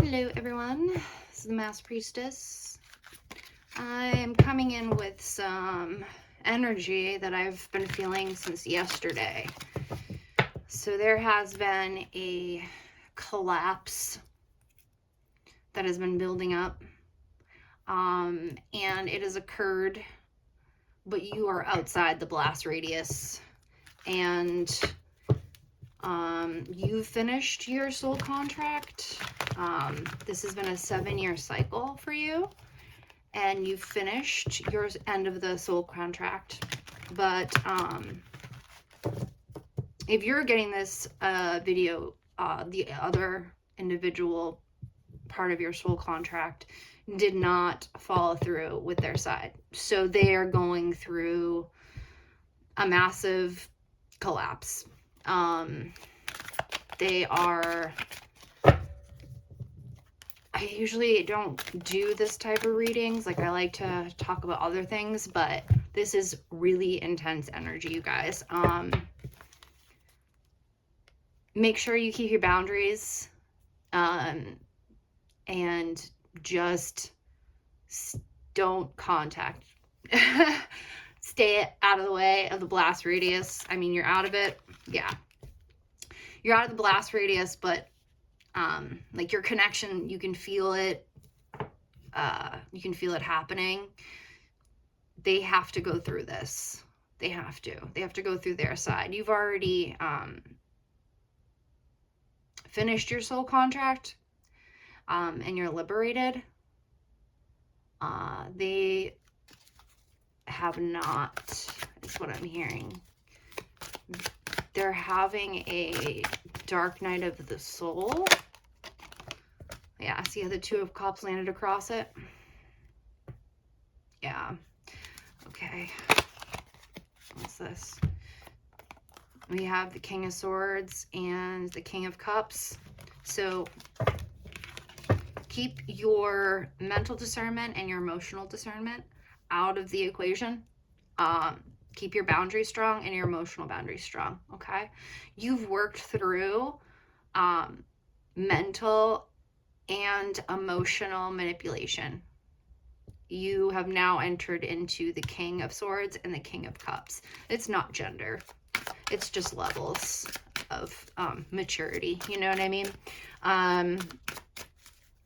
Hello everyone, this is the Masked Priestess. I am coming in with some energy that I've been feeling since yesterday. So there has been a collapse that has been building up, and it has occurred, but you are outside the blast radius, and you've finished your soul contract. This has been a 7-year cycle for you, and you've finished your end of the soul contract. But if you're getting this video, the other individual part of your soul contract did not follow through with their side. So they are going through a massive collapse. They are, I usually don't do this type of readings. Like, I like to talk about other things, but this is really intense energy, you guys. Make sure you keep your boundaries, and just don't contact. Stay out of the way of the blast radius. I mean, you're out of it. Yeah. You're out of the blast radius, but like your connection, you can feel it. You can feel it happening. They have to go through this. They have to go through their side. You've already finished your soul contract, and you're liberated. They have not, is what I'm hearing. They're having a dark night of the soul. Yeah, see how the Two of Cups landed across it? Yeah. Okay. What's this? We have the King of Swords and the King of Cups. So keep your mental discernment and your emotional discernment out of the equation. Keep your boundaries strong and your emotional boundaries strong, okay? You've worked through mental and emotional manipulation. You have now entered into the King of Swords and the King of Cups. It's not gender. It's just levels of maturity. You know what I mean?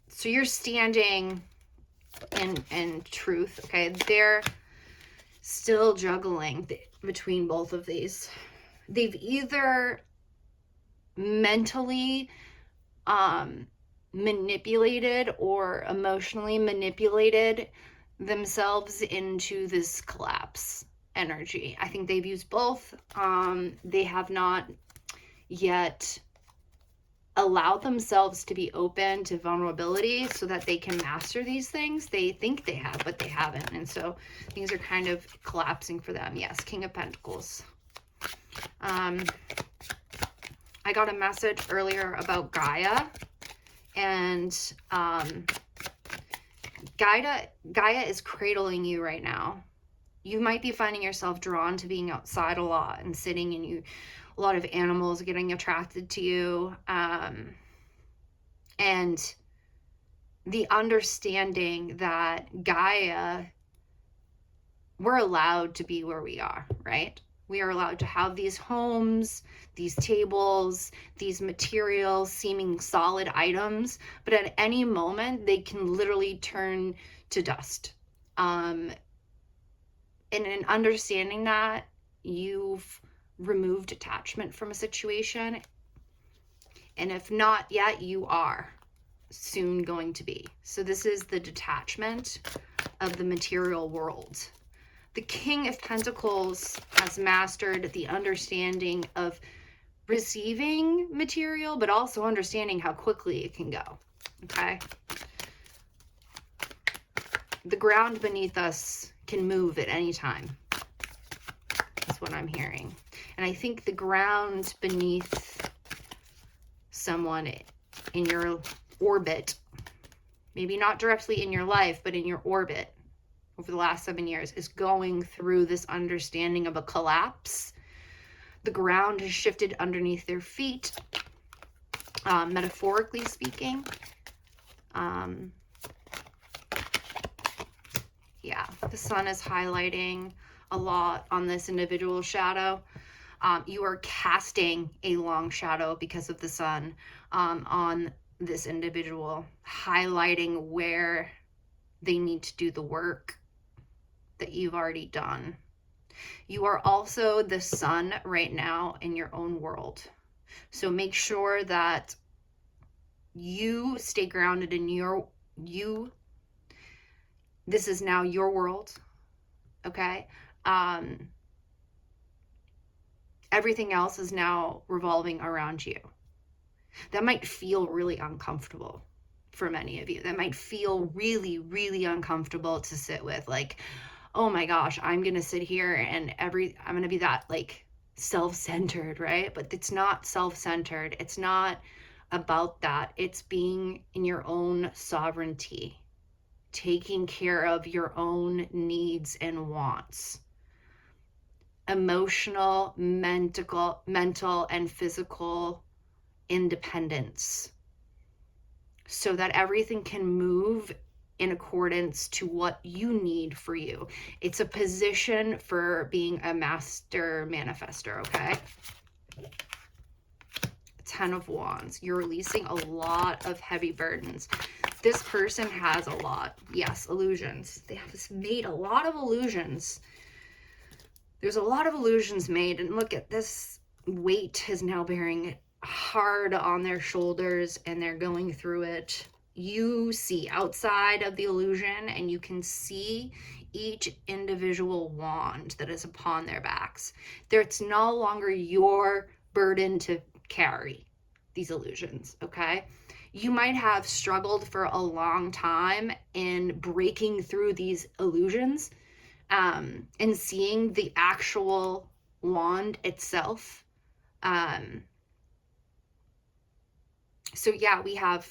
So you're standing in truth, okay? They're still juggling between both of these. They've either mentally manipulated or emotionally manipulated themselves into this collapse energy. I think they've used both. They have not yet allowed themselves to be open to vulnerability so that they can master these things. They think they have, but they haven't. And so things are kind of collapsing for them. Yes, King of Pentacles. I got a message earlier about Gaia, and Gaia is cradling you right now. You might be finding yourself drawn to being outside a lot and sitting, and a lot of animals getting attracted to you, and the understanding that Gaia, we're allowed to be where we are, right? We are allowed to have these homes, these tables, these materials, seeming solid items, but at any moment they can literally turn to dust. And in understanding that, you've removed attachment from a situation, and if not yet, you are soon going to be. So this is the detachment of the material world. The King of Pentacles has mastered the understanding of receiving material, but also understanding how quickly it can go, okay? The ground beneath us can move at any time. That's what I'm hearing. And I think the ground beneath someone in your orbit, maybe not directly in your life, but in your orbit over the last 7 years, is going through this understanding of a collapse. The ground has shifted underneath their feet, metaphorically speaking. Yeah, the sun is highlighting a lot on this individual shadow. You are casting a long shadow because of the sun on this individual, highlighting where they need to do the work that you've already done. You are also the sun right now in your own world. So make sure that you stay grounded in you. This is now your world. Okay. Everything else is now revolving around you. That might feel really uncomfortable for many of you. That might feel really, really uncomfortable to sit with. Like, oh my gosh, I'm going to sit here and I'm going to be that like self-centered, right? But it's not self-centered. It's not about that. It's being in your own sovereignty, taking care of your own needs and wants. Emotional, mental, and physical independence, so that everything can move in accordance to what you need for you. It's a position for being a master manifester, okay? 10 of Wands. You're releasing a lot of heavy burdens. This person has a lot. Yes, illusions. They have made a lot of illusions. There's a lot of illusions made, and look at this weight is now bearing hard on their shoulders, and they're going through it. You see outside of the illusion, and you can see each individual wand that is upon their backs. It's no longer your burden to carry these illusions, okay? You might have struggled for a long time in breaking through these illusions, and seeing the actual wand itself. So yeah, we have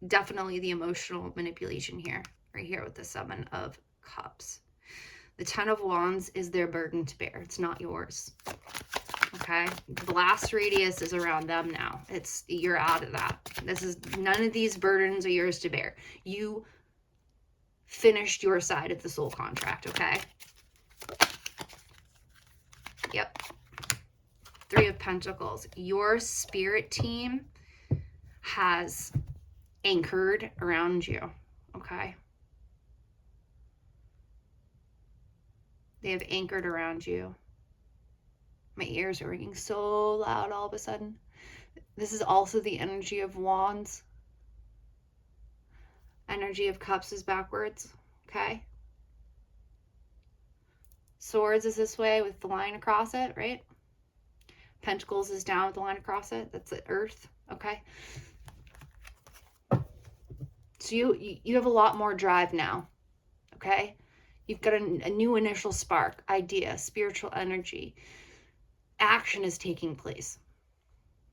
definitely the emotional manipulation here, right here with the 7 of Cups. The 10 of Wands is their burden to bear. It's not yours. Okay? The blast radius is around them now. You're out of that. None of these burdens are yours to bear. You finished your side of the soul contract, okay? Yep. 3 of Pentacles. Your spirit team has anchored around you, okay? They have anchored around you. My ears are ringing so loud all of a sudden. This is also the energy of Wands. Energy of Cups is backwards, okay? Swords is this way with the line across it, right? Pentacles is down with the line across it. That's the earth, okay? So you have a lot more drive now, okay? You've got a new initial spark, idea, spiritual energy. Action is taking place,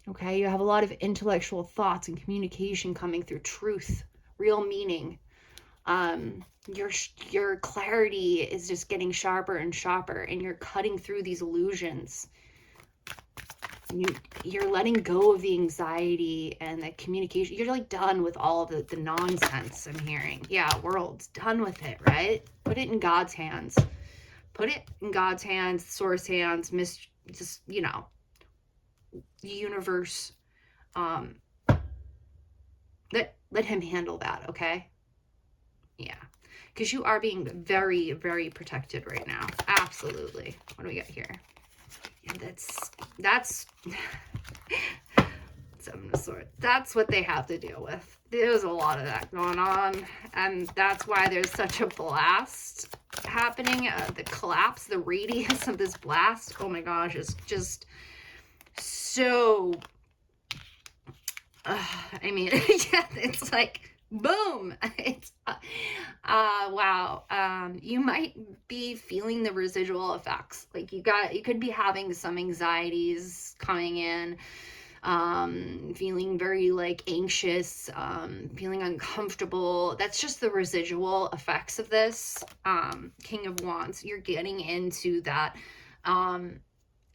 okay? You have a lot of intellectual thoughts and communication coming through, truth, real meaning. Your clarity is just getting sharper and sharper, and you're cutting through these illusions. You're letting go of the anxiety and the communication. You're like done with all of the nonsense I'm hearing. Yeah, world's done with it, right? Put it in God's hands. Put it in God's hands, source hands, just, you know, the universe. Let him handle that, okay? Yeah. Because you are being very, very protected right now. Absolutely. What do we got here? Yeah, that's 7 of Swords. That's what they have to deal with. There's a lot of that going on, and that's why there's such a blast happening. The collapse, the radius of this blast, oh my gosh, is just so I mean, yeah, it's like boom. It's wow. You might be feeling the residual effects. Like you could be having some anxieties coming in, feeling very like anxious, feeling uncomfortable. That's just the residual effects of this. King of Wands, you're getting into that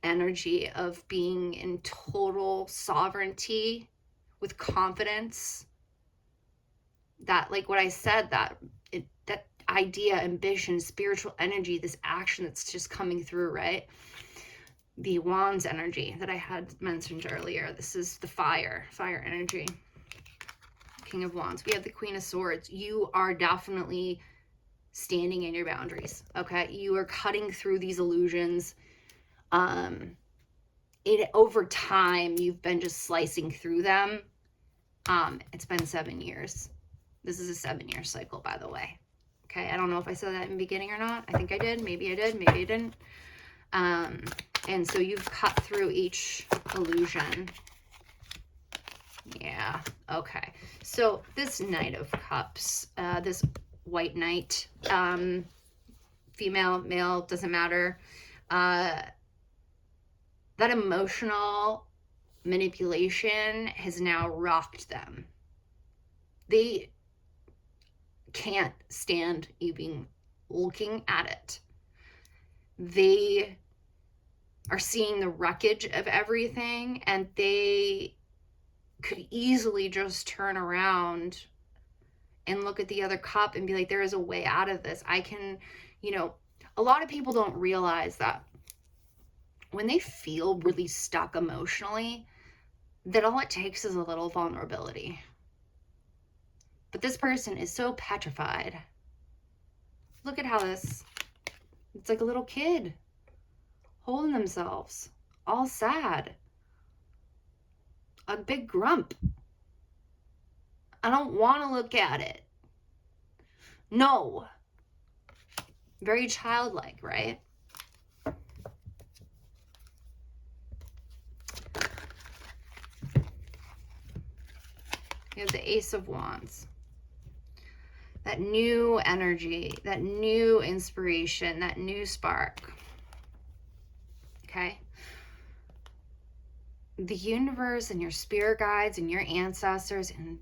energy of being in total sovereignty with confidence. that, like what I said, that idea, ambition, spiritual energy, this action that's just coming through, right? The wands energy that I had mentioned earlier. This is the fire energy. King of Wands. We have the Queen of Swords. You are definitely standing in your boundaries, okay? You are cutting through these illusions. Over time, you've been just slicing through them. It's been 7 years. This is a 7-year cycle, by the way. Okay, I don't know if I said that in the beginning or not. I think I did. Maybe I did. Maybe I didn't. And so you've cut through each illusion. Yeah, okay. So this Knight of Cups, this White Knight, female, male, doesn't matter. That emotional manipulation has now rocked them. They can't stand even looking at it. They are seeing the wreckage of everything, and they could easily just turn around and look at the other cup and be like, there is a way out of this. I can, a lot of people don't realize that when they feel really stuck emotionally, that all it takes is a little vulnerability. But this person is so petrified. Look at how it's like a little kid holding themselves, all sad. A big grump. I don't want to look at it. No. Very childlike, right? You have the Ace of Wands. That new energy, that new inspiration, that new spark. Okay? The universe and your spirit guides and your ancestors, and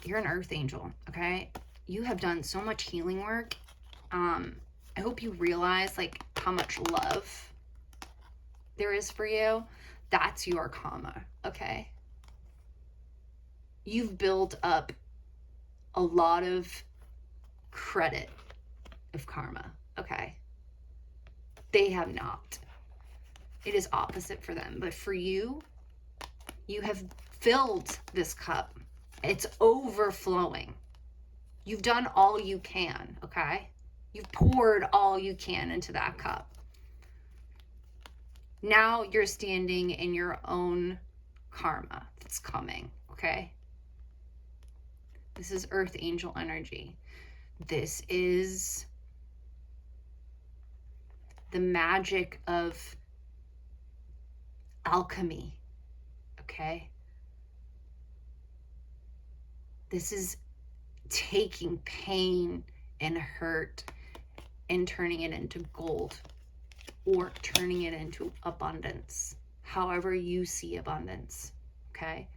you're an earth angel, okay? You have done so much healing work. I hope you realize like how much love there is for you. That's your karma, okay? You've built up a lot of credit of karma, okay? They have not. It is opposite for them. But for you, you have filled this cup. It's overflowing. You've done all you can, okay? You've poured all you can into that cup. Now you're standing in your own karma that's coming, okay? This is Earth Angel energy. This is the magic of alchemy, okay? This is taking pain and hurt and turning it into gold, or turning it into abundance, however you see abundance, okay?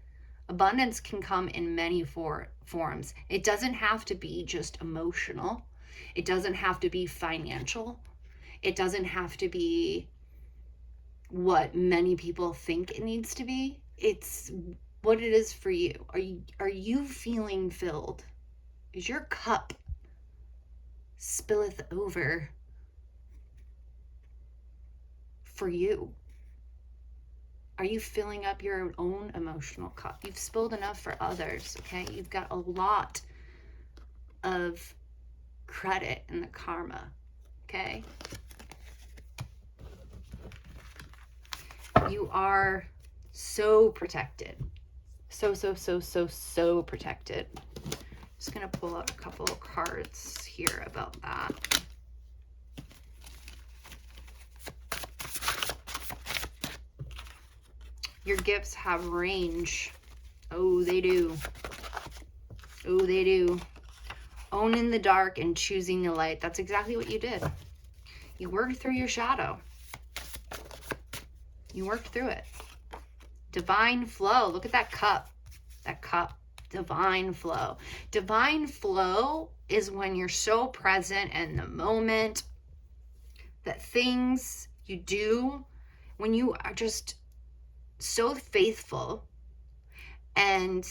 Abundance can come in many forms. It doesn't have to be just emotional. It doesn't have to be financial. It doesn't have to be what many people think it needs to be. It's what it is for you. Are you feeling filled? Is your cup spilleth over for you? Are you filling up your own emotional cup? You've spilled enough for others, okay? You've got a lot of credit in the karma, okay? You are so protected. So protected. Just gonna pull out a couple of cards here about that. Your gifts have range. Oh, they do. Oh, they do. Owning the dark and choosing the light. That's exactly what you did. You worked through your shadow. You worked through it. Divine flow. Look at that cup. That cup. Divine flow. Divine flow is when you're so present in the moment that things you do, when you are just so faithful, and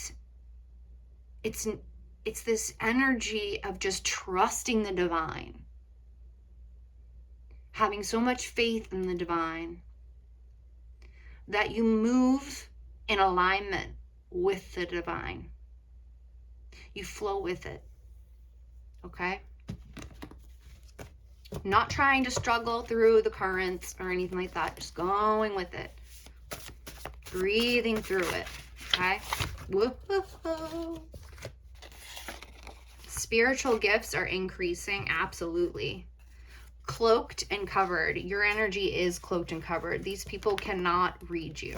It's this energy of just trusting the divine, having so much faith in the divine that you move in alignment with the divine. You flow with it, okay? Not trying to struggle through the currents or anything like that. Just going with it. Breathing through it, okay? Whoa. Spiritual gifts are increasing, absolutely. Cloaked and covered. Your energy is cloaked and covered. These people cannot read you.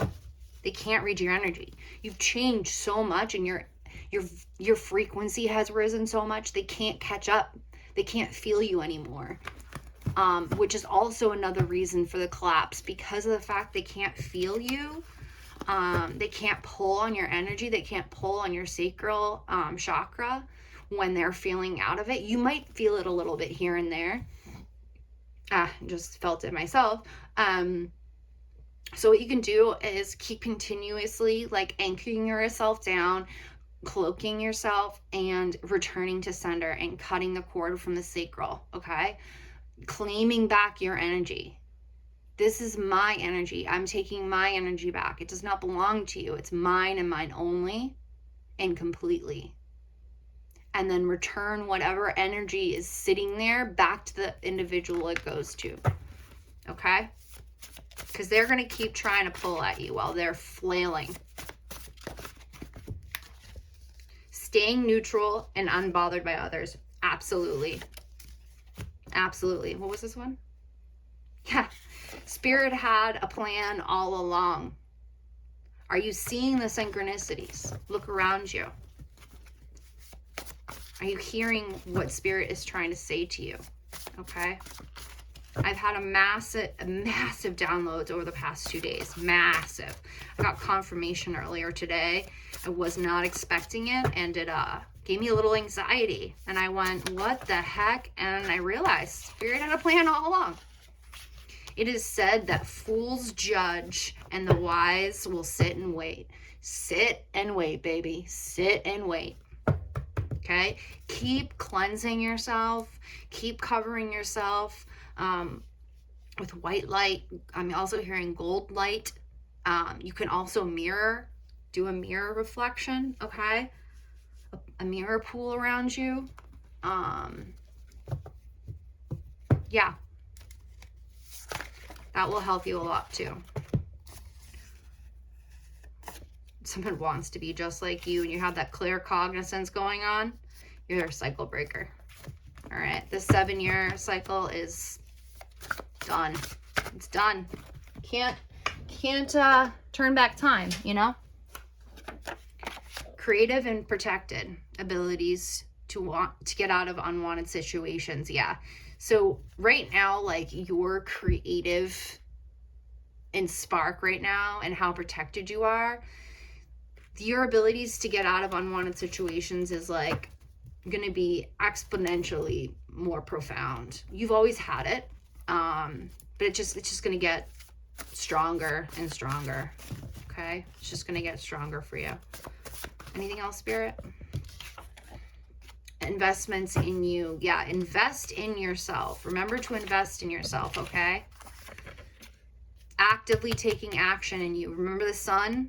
They can't read your energy. You've changed so much, and your frequency has risen so much. They can't catch up. They can't feel you anymore. Which is also another reason for the collapse, because of the fact they can't feel you. They can't pull on your energy. They can't pull on your sacral chakra when they're feeling out of it. You might feel it a little bit here and there. Just felt it myself. So what you can do is keep continuously like anchoring yourself down, cloaking yourself, and returning to sender and cutting the cord from the sacral, okay? Claiming back your energy. This is my energy. I'm taking my energy back. It does not belong to you. It's mine and mine only and completely. And then return whatever energy is sitting there back to the individual it goes to. Okay? Because they're going to keep trying to pull at you while they're flailing. Staying neutral and unbothered by others. Absolutely. Absolutely. What was this one? Yeah. Spirit had a plan all along. Are you seeing the synchronicities? Look around you. Are you hearing what Spirit is trying to say to you? Okay. I've had a massive downloads over the past 2 days. Massive. I got confirmation earlier today. I was not expecting it, and it gave me a little anxiety. And I went, what the heck? And I realized Spirit had a plan all along. It is said that fools judge and the wise will sit and wait. Sit and wait, baby. Sit and wait. Okay? Keep cleansing yourself. Keep covering yourself with white light. I'm also hearing gold light. You can also mirror. Do a mirror reflection, okay? A mirror pool around you. Yeah. That will help you a lot too. Someone wants to be just like you and you have that clear cognizance going on, you're a cycle breaker. All right, this 7-year cycle is done. It's done. Can't turn back time, you know? Creative and protected abilities to get out of unwanted situations. Yeah. So right now, like your creative and spark right now and how protected you are, your abilities to get out of unwanted situations is like going to be exponentially more profound. You've always had it, but it's just going to get stronger and stronger. Okay, it's just going to get stronger for you. Anything else, Spirit? Investments in you. Yeah, invest in yourself. Remember to invest in yourself, okay? Actively taking action in you. Remember the sun?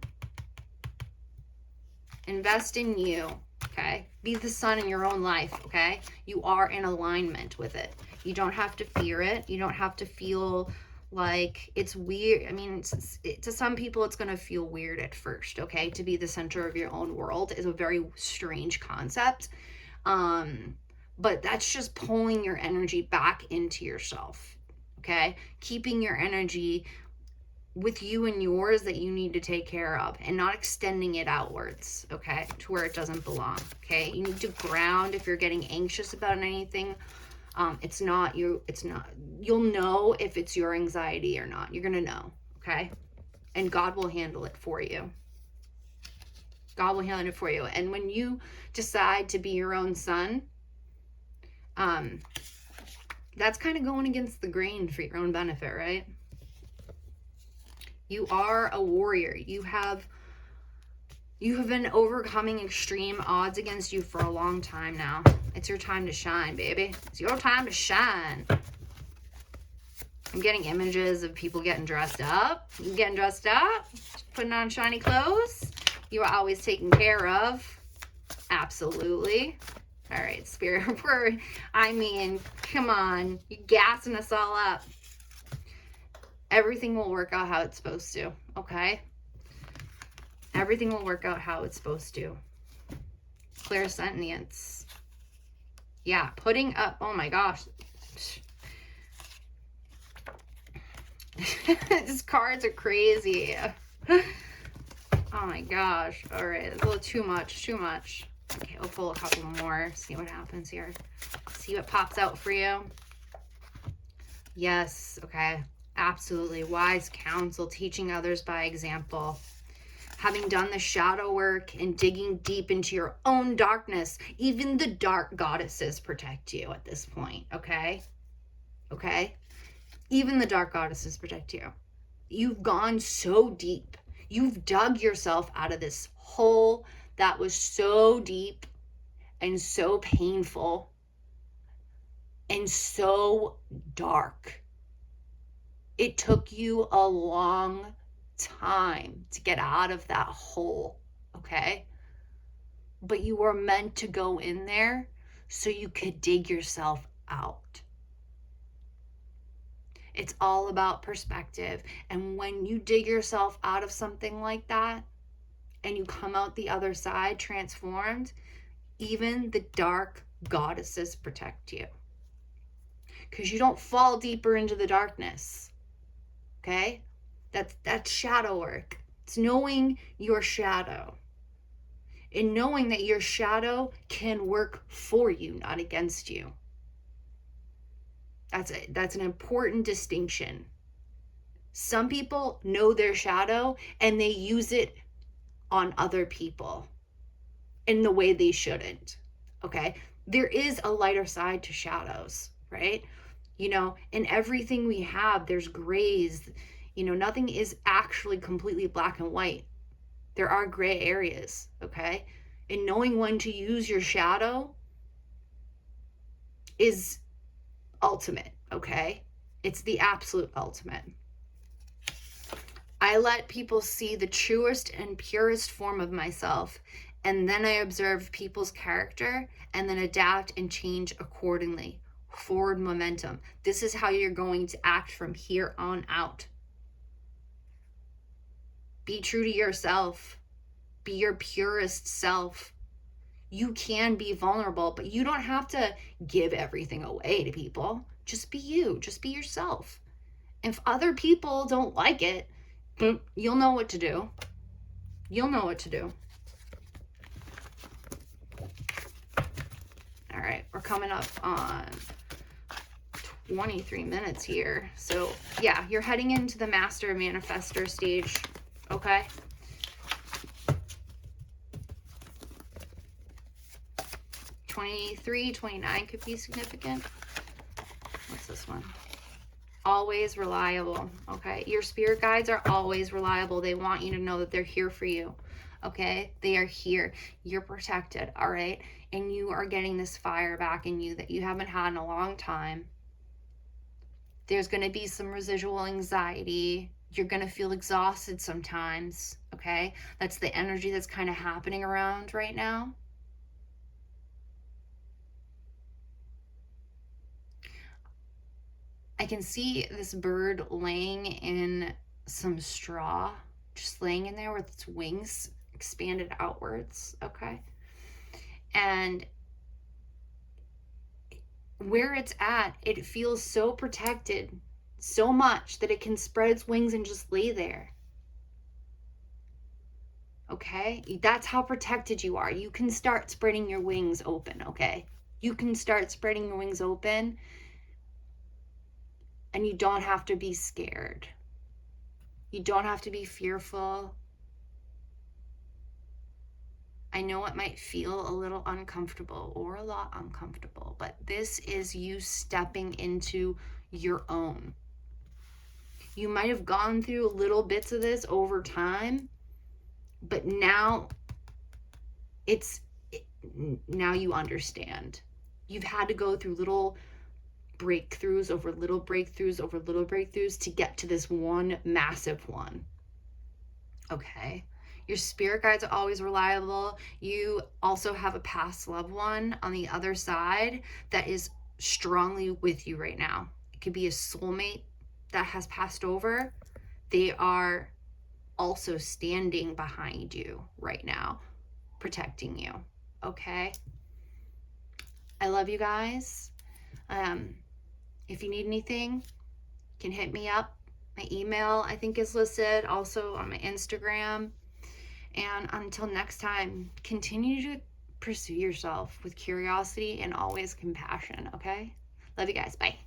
Invest in you, okay? Be the sun in your own life, okay? You are in alignment with it. You don't have to fear it. You don't have to feel like it's weird. I mean, to some people, it's going to feel weird at first, okay? To be the center of your own world is a very strange concept. But that's just pulling your energy back into yourself, okay? Keeping your energy with you and yours that you need to take care of and not extending it outwards, okay, to where it doesn't belong, okay? You need to ground if you're getting anxious about anything. You'll know if it's your anxiety or not. You're going to know, okay? And God will handle it for you. God will handle it for you. And when you decide to be your own sun, that's kind of going against the grain for your own benefit, right? You are a warrior. You have You have been overcoming extreme odds against you for a long time now. It's your time to shine, baby. It's your time to shine. I'm getting images of people getting dressed up. You getting dressed up? Putting on shiny clothes? You are always taken care of. Absolutely. All right, Spirit. I mean, come on. You're gassing us all up. Everything will work out how it's supposed to, okay? Everything will work out how it's supposed to. Clairsentience. Yeah, putting up, oh my gosh. These cards are crazy. Oh my gosh. All right, it's a little too much. Okay, I'll pull a couple more, see what happens here. See what pops out for you. Yes, okay. Absolutely. Wise counsel, teaching others by example. Having done the shadow work and digging deep into your own darkness, even the dark goddesses protect you at this point, okay? Okay? Even the dark goddesses protect you. You've gone so deep. You've dug yourself out of this hole that was so deep and so painful and so dark. It took you a long time to get out of that hole, okay? But you were meant to go in there so you could dig yourself out. It's all about perspective. And when you dig yourself out of something like that and you come out the other side transformed, even the dark goddesses protect you. Because you don't fall deeper into the darkness. Okay? That's shadow work. It's knowing your shadow. And knowing that your shadow can work for you, not against you. That's an important distinction. Some people know their shadow and they use it on other people in the way they shouldn't. Okay? There is a lighter side to shadows, right? You know, in everything we have, there's grays. You know, nothing is actually completely black and white. There are gray areas, okay? And knowing when to use your shadow is ultimate, okay? It's the absolute ultimate. I let people see the truest and purest form of myself, and then I observe people's character and then adapt and change accordingly. Forward momentum. This is how you're going to act from here on out. Be true to yourself. Be your purest self. You can be vulnerable, but you don't have to give everything away to people. Just be you. Just be yourself. If other people don't like it, you'll know what to do. You'll know what to do. All right, we're coming up on 23 minutes here. So yeah, you're heading into the Master Manifestor stage, okay? '23, '29 could be significant. What's this one? Always reliable, okay? Your spirit guides are always reliable. They want you to know that they're here for you, okay? They are here. You're protected, all right? And you are getting this fire back in you that you haven't had in a long time. There's going to be some residual anxiety. You're going to feel exhausted sometimes, okay? That's the energy that's kind of happening around right now. I can see this bird laying in some straw, just laying in there with its wings expanded outwards, okay? And where it's at, it feels so protected, so much that it can spread its wings and just lay there. Okay? That's how protected you are. You can start spreading your wings open, okay? You can start spreading your wings open, and you don't have to be scared. You don't have to be fearful. I know it might feel a little uncomfortable or a lot uncomfortable, but this is you stepping into your own. You might have gone through little bits of this over time, But now now you understand. You've had to go through little breakthroughs over little breakthroughs over little breakthroughs to get to this one massive one. Okay. Your spirit guides are always reliable. You also have a past loved one on the other side that is strongly with you right now. It could be a soulmate that has passed over. They are also standing behind you right now, protecting you. Okay. I love you guys. If you need anything, you can hit me up. My email, I think, is listed also on my Instagram. And until next time, continue to pursue yourself with curiosity and always compassion, okay? Love you guys. Bye.